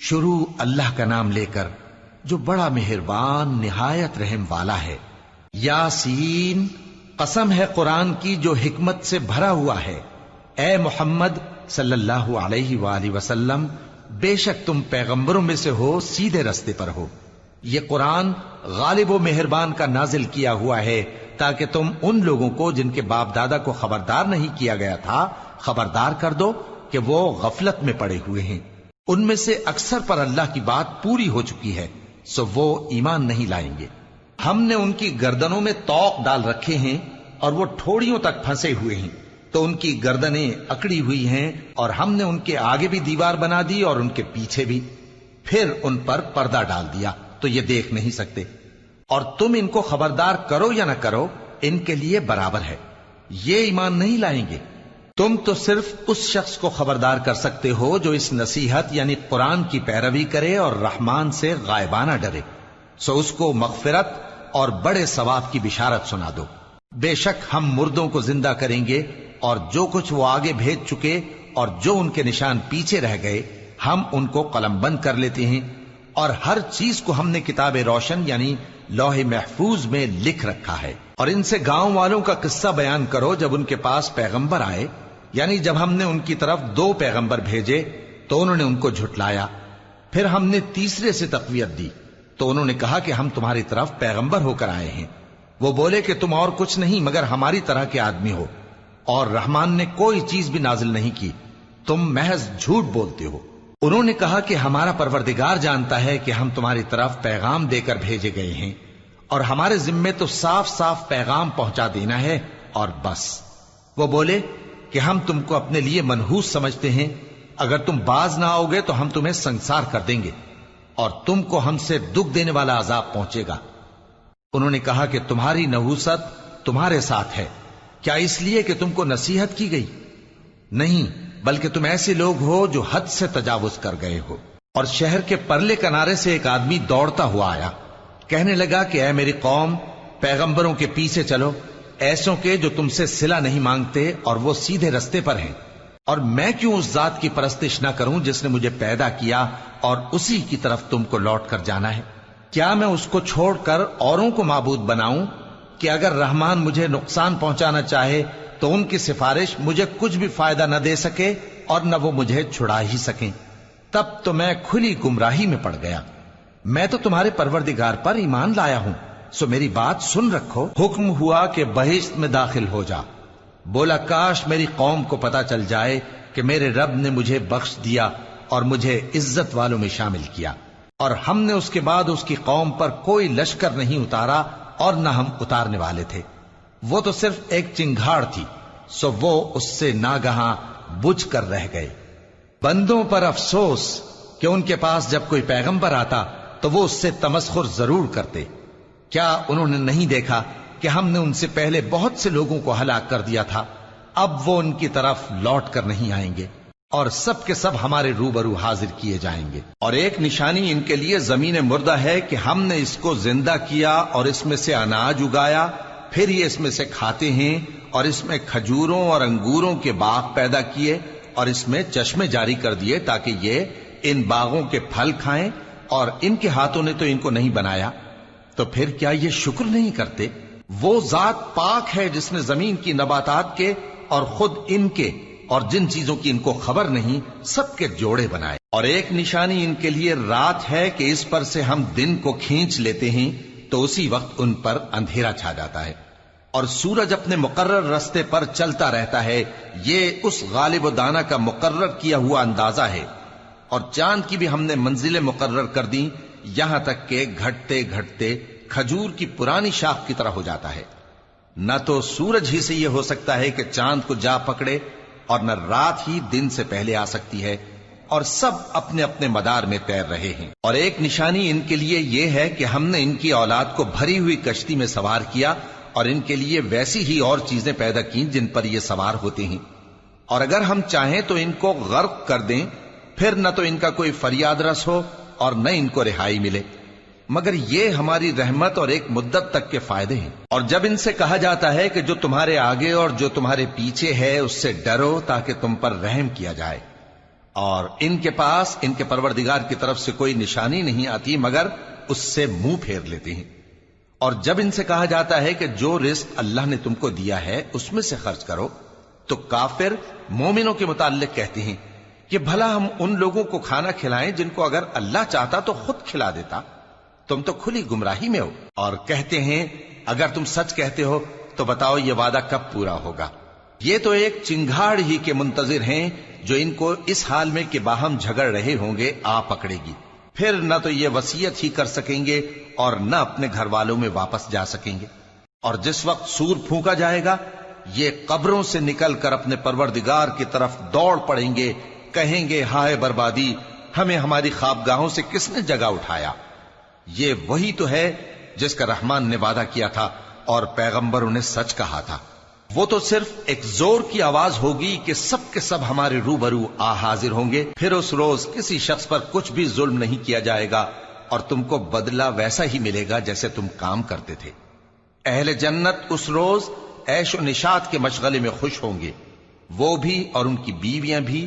شروع اللہ کا نام لے کر جو بڑا مہربان نہایت رحم والا ہے۔ یاسین، قسم ہے قرآن کی جو حکمت سے بھرا ہوا ہے۔ اے محمد صلی اللہ علیہ وآلہ وسلم، بے شک تم پیغمبروں میں سے ہو، سیدھے رستے پر ہو۔ یہ قرآن غالب و مہربان کا نازل کیا ہوا ہے تاکہ تم ان لوگوں کو جن کے باپ دادا کو خبردار نہیں کیا گیا تھا خبردار کر دو کہ وہ غفلت میں پڑے ہوئے ہیں۔ ان میں سے اکثر پر اللہ کی بات پوری ہو چکی ہے، سو وہ ایمان نہیں لائیں گے۔ ہم نے ان کی گردنوں میں طوق ڈال رکھے ہیں اور وہ ٹھوڑیوں تک پھنسے ہوئے ہیں، تو ان کی گردنیں اکڑی ہوئی ہیں، اور ہم نے ان کے آگے بھی دیوار بنا دی اور ان کے پیچھے بھی، پھر ان پر پردہ ڈال دیا تو یہ دیکھ نہیں سکتے۔ اور تم ان کو خبردار کرو یا نہ کرو، ان کے لیے برابر ہے، یہ ایمان نہیں لائیں گے۔ تم تو صرف اس شخص کو خبردار کر سکتے ہو جو اس نصیحت یعنی قرآن کی پیروی کرے اور رحمان سے غائبانہ ڈرے، سو اس کو مغفرت اور بڑے ثواب کی بشارت سنا دو۔ بے شک ہم مردوں کو زندہ کریں گے، اور جو کچھ وہ آگے بھیج چکے اور جو ان کے نشان پیچھے رہ گئے ہم ان کو قلم بند کر لیتے ہیں، اور ہر چیز کو ہم نے کتاب روشن یعنی لوح محفوظ میں لکھ رکھا ہے۔ اور ان سے گاؤں والوں کا قصہ بیان کرو جب ان کے پاس پیغمبر آئے، یعنی جب ہم نے ان کی طرف 2 پیغمبر بھیجے تو انہوں نے ان کو جھٹلایا، پھر ہم نے تیسرے سے تقویت دی تو انہوں نے کہا کہ ہم تمہاری طرف پیغمبر ہو کر آئے ہیں۔ وہ بولے کہ تم اور کچھ نہیں مگر ہماری طرح کے آدمی ہو، اور رحمان نے کوئی چیز بھی نازل نہیں کی، تم محض جھوٹ بولتے ہو۔ انہوں نے کہا کہ ہمارا پروردگار جانتا ہے کہ ہم تمہاری طرف پیغام دے کر بھیجے گئے ہیں، اور ہمارے ذمے تو صاف صاف پیغام پہنچا دینا ہے اور بس۔ وہ بولے کہ ہم تم کو اپنے لیے منحوس سمجھتے ہیں، اگر تم باز نہ آؤ گے تو ہم تمہیں سنسار کر دیں گے اور تم کو ہم سے دکھ دینے والا عذاب پہنچے گا۔ انہوں نے کہا کہ تمہاری نحوست تمہارے ساتھ ہے، کیا اس لیے کہ تم کو نصیحت کی گئی؟ نہیں، بلکہ تم ایسے لوگ ہو جو حد سے تجاوز کر گئے ہو۔ اور شہر کے پرلے کنارے سے ایک آدمی دوڑتا ہوا آیا، کہنے لگا کہ اے میری قوم، پیغمبروں کے پیچھے چلو، ایسوں کے جو تم سے صلہ نہیں مانگتے اور وہ سیدھے رستے پر ہیں۔ اور میں کیوں اس ذات کی پرستش نہ کروں جس نے مجھے پیدا کیا اور اسی کی طرف تم کو لوٹ کر جانا ہے؟ کیا میں اس کو چھوڑ کر اوروں کو معبود بناؤں کہ اگر رحمان مجھے نقصان پہنچانا چاہے تو ان کی سفارش مجھے کچھ بھی فائدہ نہ دے سکے اور نہ وہ مجھے چھڑا ہی سکیں؟ تب تو میں کھلی گمراہی میں پڑ گیا۔ میں تو تمہارے پروردگار پر ایمان لایا ہوں، سو میری بات سن رکھو۔ حکم ہوا کہ بہشت میں داخل ہو جا۔ بولا کاش میری قوم کو پتا چل جائے کہ میرے رب نے مجھے بخش دیا اور مجھے عزت والوں میں شامل کیا، اور ہم نے اس کے بعد اس کی قوم پر کوئی لشکر نہیں اتارا اور نہ ہم اتارنے والے تھے۔ وہ تو صرف ایک چنگھاڑ تھی، سو وہ اس سے ناگہاں بجھ کر رہ گئے۔ بندوں پر افسوس کہ ان کے پاس جب کوئی پیغمبر آتا تو وہ اس سے تمسخر ضرور کرتے۔ کیا انہوں نے نہیں دیکھا کہ ہم نے ان سے پہلے بہت سے لوگوں کو ہلاک کر دیا تھا؟ اب وہ ان کی طرف لوٹ کر نہیں آئیں گے، اور سب کے سب ہمارے روبرو حاضر کیے جائیں گے۔ اور ایک نشانی ان کے لیے زمین مردہ ہے کہ ہم نے اس کو زندہ کیا اور اس میں سے اناج اگایا، پھر یہ اس میں سے کھاتے ہیں، اور اس میں کھجوروں اور انگوروں کے باغ پیدا کیے اور اس میں چشمے جاری کر دیے تاکہ یہ ان باغوں کے پھل کھائیں، اور ان کے ہاتھوں نے تو ان کو نہیں بنایا، تو پھر کیا یہ شکر نہیں کرتے؟ وہ ذات پاک ہے جس نے زمین کی نباتات کے اور خود ان کے اور جن چیزوں کی ان کو خبر نہیں سب کے جوڑے بنائے۔ اور ایک نشانی ان کے لیے رات ہے کہ اس پر سے ہم دن کو کھینچ لیتے ہیں تو اسی وقت ان پر اندھیرا چھا جاتا ہے، اور سورج اپنے مقرر رستے پر چلتا رہتا ہے، یہ اس غالب و دانا کا مقرر کیا ہوا اندازہ ہے۔ اور چاند کی بھی ہم نے منزلیں مقرر کر دیں، یہاں تک کہ گھٹتے گھٹتے کھجور کی پرانی شاخ کی طرح ہو جاتا ہے۔ نہ تو سورج ہی سے یہ ہو سکتا ہے کہ چاند کو جا پکڑے، اور نہ رات ہی دن سے پہلے آ سکتی ہے، اور سب اپنے اپنے مدار میں تیر رہے ہیں۔ اور ایک نشانی ان کے لیے یہ ہے کہ ہم نے ان کی اولاد کو بھری ہوئی کشتی میں سوار کیا، اور ان کے لیے ویسی ہی اور چیزیں پیدا کی جن پر یہ سوار ہوتے ہیں، اور اگر ہم چاہیں تو ان کو غرق کر دیں، پھر نہ تو ان کا کوئی فریاد رس ہو اور نہ ان کو رہائی ملے، مگر یہ ہماری رحمت اور ایک مدت تک کے فائدے ہیں۔ اور جب ان سے کہا جاتا ہے کہ جو تمہارے آگے اور جو تمہارے پیچھے ہے اس سے ڈرو تاکہ تم پر رحم کیا جائے، اور ان کے پاس ان کے پروردگار کی طرف سے کوئی نشانی نہیں آتی مگر اس سے منہ پھیر لیتے ہیں۔ اور جب ان سے کہا جاتا ہے کہ جو رزق اللہ نے تم کو دیا ہے اس میں سے خرچ کرو، تو کافر مومنوں کے متعلق کہتے ہیں کہ بھلا ہم ان لوگوں کو کھانا کھلائیں جن کو اگر اللہ چاہتا تو خود کھلا دیتا، تم تو کھلی گمراہی میں ہو۔ اور کہتے ہیں اگر تم سچ کہتے ہو تو بتاؤ یہ وعدہ کب پورا ہوگا؟ یہ تو ایک چنگھاڑ ہی کے منتظر ہیں جو ان کو اس حال میں کہ باہم جھگڑ رہے ہوں گے آ پکڑے گی، پھر نہ تو یہ وصیت ہی کر سکیں گے اور نہ اپنے گھر والوں میں واپس جا سکیں گے۔ اور جس وقت سور پھونکا جائے گا یہ قبروں سے نکل کر اپنے پروردگار کی طرف دوڑ پڑیں گے، کہیں گے ہائے بربادی، ہمیں ہماری خوابگاہوں سے کس نے جگہ اٹھایا۔ یہ وہی تو ہے جس کا رحمان نے وعدہ کیا تھا اور پیغمبروں نے سچ کہا تھا۔ وہ تو صرف ایک زور کی آواز ہوگی کہ سب کے سب ہمارے روبرو آ حاضر ہوں گے، پھر اس روز کسی شخص پر کچھ بھی ظلم نہیں کیا جائے گا اور تم کو بدلہ ویسا ہی ملے گا جیسے تم کام کرتے تھے۔ اہل جنت اس روز عیش و نشاط کے مشغلے میں خوش ہوں گے، وہ بھی اور ان کی بیویاں بھی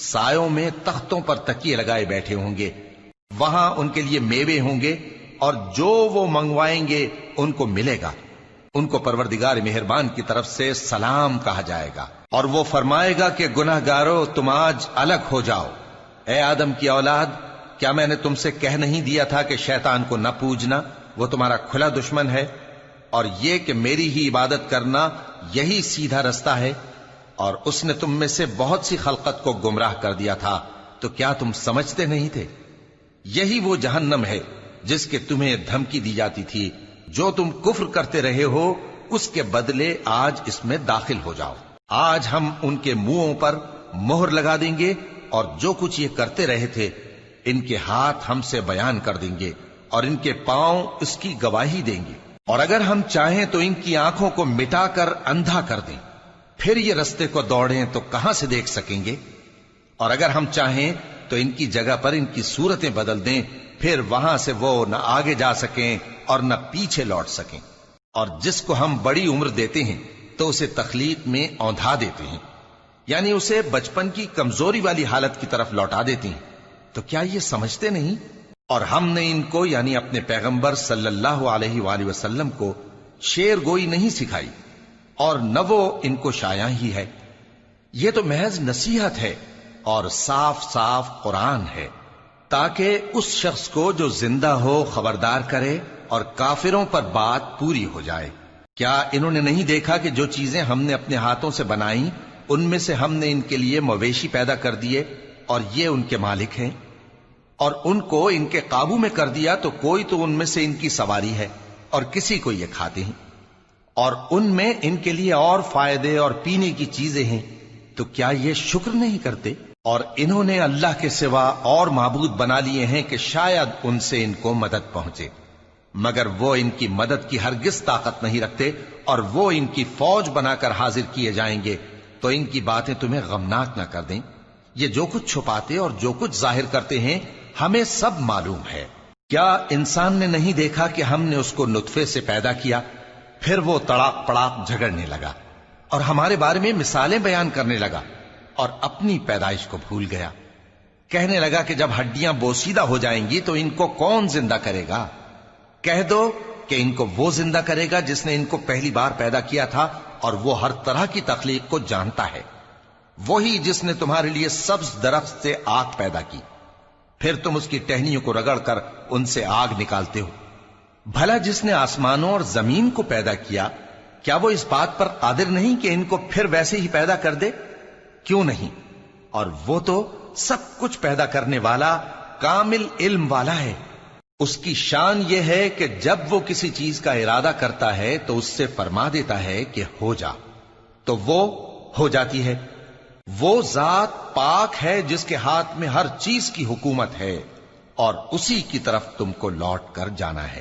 سایوں میں تختوں پر تکیے لگائے بیٹھے ہوں گے، وہاں ان کے لیے میوے ہوں گے اور جو وہ منگوائیں گے ان کو ملے گا۔ ان کو پروردگار مہربان کی طرف سے سلام کہا جائے گا، اور وہ فرمائے گا کہ گناہ گارو تم آج الگ ہو جاؤ۔ اے آدم کی اولاد، کیا میں نے تم سے کہہ نہیں دیا تھا کہ شیطان کو نہ پوجنا، وہ تمہارا کھلا دشمن ہے، اور یہ کہ میری ہی عبادت کرنا یہی سیدھا رستہ ہے؟ اور اس نے تم میں سے بہت سی خلقت کو گمراہ کر دیا تھا، تو کیا تم سمجھتے نہیں تھے؟ یہی وہ جہنم ہے جس کے تمہیں دھمکی دی جاتی تھی، جو تم کفر کرتے رہے ہو اس کے بدلے آج اس میں داخل ہو جاؤ۔ آج ہم ان کے منہوں پر مہر لگا دیں گے اور جو کچھ یہ کرتے رہے تھے ان کے ہاتھ ہم سے بیان کر دیں گے اور ان کے پاؤں اس کی گواہی دیں گے، اور اگر ہم چاہیں تو ان کی آنکھوں کو مٹا کر اندھا کر دیں، پھر یہ رستے کو دوڑیں تو کہاں سے دیکھ سکیں گے؟ اور اگر ہم چاہیں تو ان کی جگہ پر ان کی صورتیں بدل دیں، پھر وہاں سے وہ نہ آگے جا سکیں اور نہ پیچھے لوٹ سکیں۔ اور جس کو ہم بڑی عمر دیتے ہیں تو اسے تخلیق میں اوندھا دیتے ہیں، یعنی اسے بچپن کی کمزوری والی حالت کی طرف لوٹا دیتے ہیں۔ تو کیا یہ سمجھتے نہیں؟ اور ہم نے ان کو یعنی اپنے پیغمبر صلی اللہ علیہ وآلہ وسلم کو شعر گوئی نہیں سکھائی، اور نہ وہ ان کو شایع ہی ہے، یہ تو محض نصیحت ہے اور صاف صاف قرآن ہے، تاکہ اس شخص کو جو زندہ ہو خبردار کرے اور کافروں پر بات پوری ہو جائے۔ کیا انہوں نے نہیں دیکھا کہ جو چیزیں ہم نے اپنے ہاتھوں سے بنائیں ان میں سے ہم نے ان کے لیے مویشی پیدا کر دیے اور یہ ان کے مالک ہیں، اور ان کو ان کے قابو میں کر دیا تو کوئی تو ان میں سے ان کی سواری ہے اور کسی کو یہ کھاتے ہیں، اور ان میں ان کے لیے اور فائدے اور پینے کی چیزیں ہیں، تو کیا یہ شکر نہیں کرتے؟ اور انہوں نے اللہ کے سوا اور معبود بنا لیے ہیں کہ شاید ان سے ان کو مدد پہنچے، مگر وہ ان کی مدد کی ہرگز طاقت نہیں رکھتے، اور وہ ان کی فوج بنا کر حاضر کیے جائیں گے تو ان کی باتیں تمہیں غمناک نہ کر دیں۔ یہ جو کچھ چھپاتے اور جو کچھ ظاہر کرتے ہیں ہمیں سب معلوم ہے۔ کیا انسان نے نہیں دیکھا کہ ہم نے اس کو نطفے سے پیدا کیا، پھر وہ تڑاک پڑاک جھگڑنے لگا اور ہمارے بارے میں مثالیں بیان کرنے لگا اور اپنی پیدائش کو بھول گیا، کہنے لگا کہ جب ہڈیاں بوسیدہ ہو جائیں گی تو ان کو کون زندہ کرے گا؟ کہہ دو کہ ان کو وہ زندہ کرے گا جس نے ان کو پہلی بار پیدا کیا تھا، اور وہ ہر طرح کی تخلیق کو جانتا ہے، وہی جس نے تمہارے لیے سبز درخت سے آگ پیدا کی، پھر تم اس کی ٹہنیوں کو رگڑ کر ان سے آگ نکالتے ہو۔ بھلا جس نے آسمانوں اور زمین کو پیدا کیا، کیا وہ اس بات پر قادر نہیں کہ ان کو پھر ویسے ہی پیدا کر دے؟ کیوں نہیں؟ اور وہ تو سب کچھ پیدا کرنے والا کامل علم والا ہے۔ اس کی شان یہ ہے کہ جب وہ کسی چیز کا ارادہ کرتا ہے تو اس سے فرما دیتا ہے کہ ہو جا، تو وہ ہو جاتی ہے۔ وہ ذات پاک ہے جس کے ہاتھ میں ہر چیز کی حکومت ہے، اور اسی کی طرف تم کو لوٹ کر جانا ہے۔